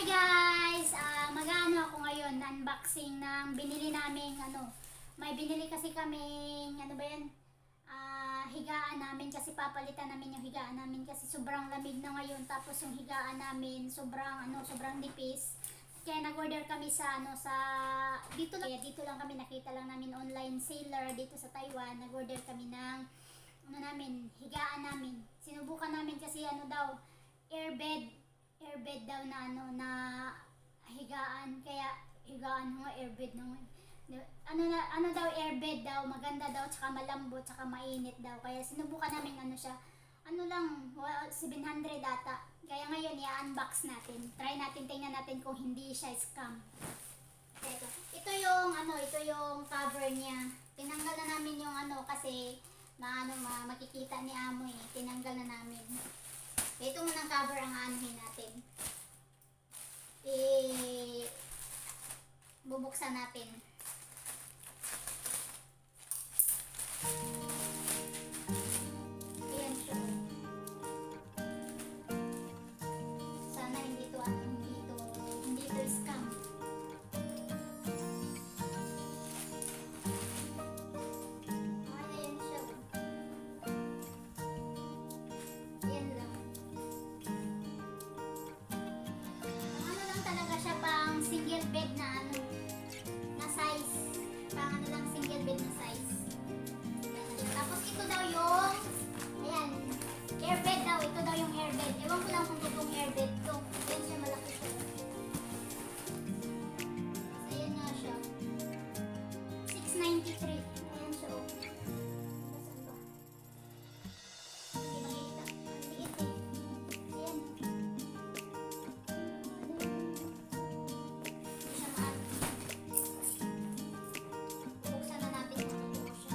Hi guys! Mag-ano ako ngayon, unboxing ng binili naming may binili kasi kaming higaan namin kasi papalitan namin yung higaan namin kasi sobrang lamig na ngayon, tapos yung higaan namin sobrang nipis. Kaya nag-order kami sa dito lang kami, nakita lang namin online seller dito sa Taiwan. Nag-order kami ng higaan namin. Sinubukan namin kasi airbed daw na higaan, kaya higaan nga airbed na daw airbed daw, maganda daw, tsaka malambot, tsaka mainit daw, kaya sinubukan namin siya, 700 data. Kaya ngayon i-unbox natin, try natin, tingnan natin kung hindi siya scam. Ito yung cover niya. Tinanggal na namin yung kasi makikita ni amo tinanggal na namin. Ito munang cover ang anuhin natin. Bubuksan natin. Ayan siya. Sana hindi to scam. Ayan siya. Ayan lang. Lang talaga siya, pang single bed na size. Pang lang single bed na size. Tapos ito daw yung airbed daw. Ito daw yung airbed. Ewan ko lang kung itong airbed to. Ayan siya, malaki siya. Ayan nga siya. 693. Ayan siya. Basan ba? Hindi makikita. Ang liit eh. Ayan. Hindi siya maalat. Buksan na natin kung totoo siya.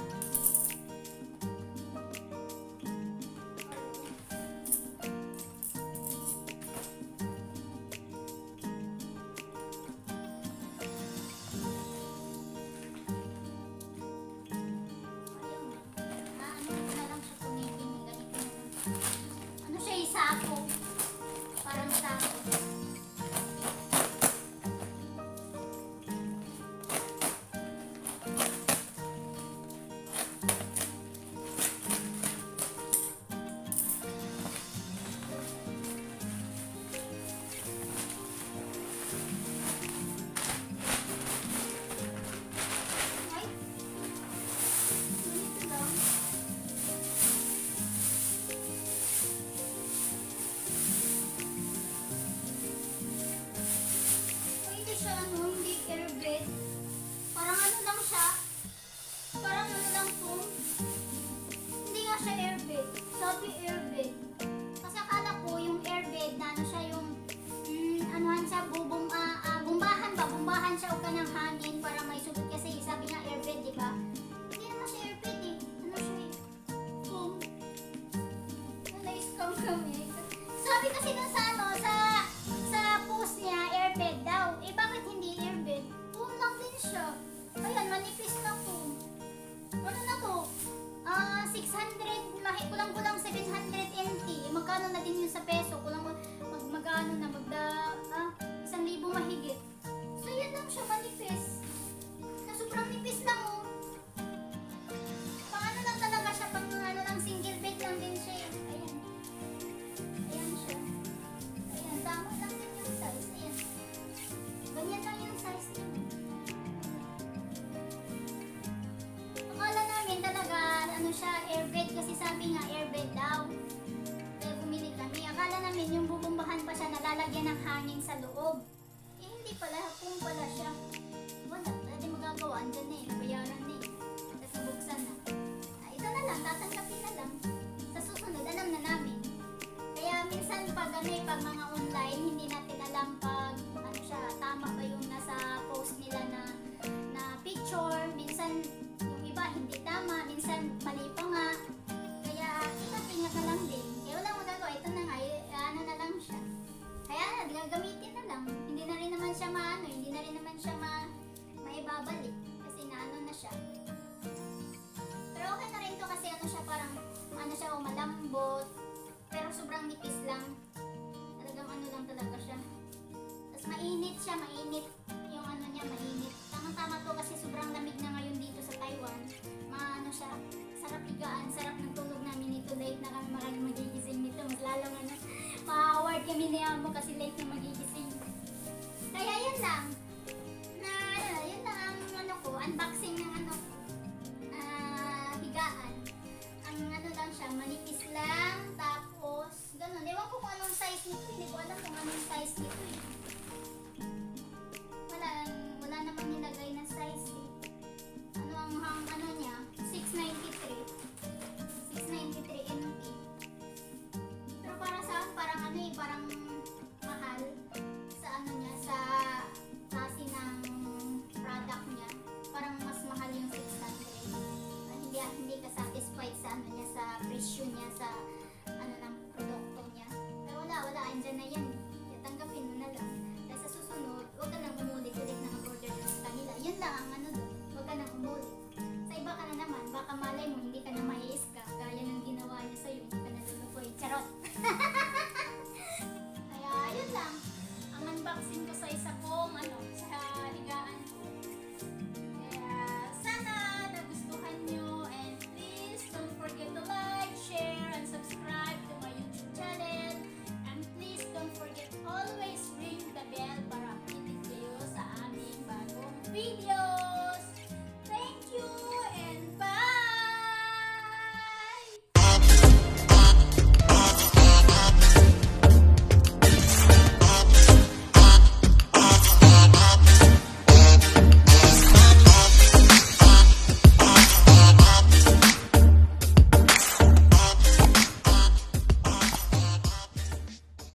Sako. Parang sako. Hindi airbed. Parang lang siya. Parang lang to. Hindi nga siya airbed. Sabi airbed. Kasi akala ko yung airbed na siya yung siya, bumbahan siya o kanang hangin para may sugot, kasi sabi nga airbed, di ba? Hindi naman siya airbed eh. Siya eh. Na-scam kami. Sabi kasi dun sa post niya, airbed daw. Eh bakit hindi airbed? Foam lang din siya. Ayan, manipis na foam. Ano na to? 600, kulang-kulang 700 NT. Magkano na din yun sa peso? Magkano na, 1,000 mahigit. So yan lang siya, manipis. Na sobrang nipis lang oh. Pang lang talaga siya, pang lang single bed lang din siya. Ayan. Ayan siya. Ayan, tama lang din yung size. Ayan. Ganyan lang yung size din. Akala namin talaga, siya, airbed, kasi sabi nga airbed daw. Kaya bumili kami. Akala namin yung bubumbahan pa siya, nalalagyan ng hangin sa loob. Eh, hindi pala, kung pala siya. Wala, hindi magagawa. Andyan eh, nabayaran eh. Tapos buksan na. Ito na lang, tatanggapin na lang. Sa susunod, alam na namin. Kaya minsan pag mga online, hindi natin alam pag tama ba yung nasa post nila na picture. Minsan yung iba hindi tama, minsan mali pa nga. Kaya ingat-ingat na lang din. Kaya walang magagawa, ito na nga, na lang siya. Kaya gagamitin na lang. Hindi na rin naman siya maibabalik kasi na siya. Pero okay na rin to kasi siya, parang higaan. Sarap ng tulog namin nito. Late na kami magigising nito. Mas lalo nga na ma-award kami ni Amo kasi late na magigising. Kaya yun lang. Yun lang ang unboxing ng higaan. Ang lang siya, manipis lang. Tapos, ganun. Ewan ko kung anong size nito. Hindi ko alam kung anong size nito eh. Wala namang nilagay na size eh. Ano niya? 693 MP. Pero para sa parang parang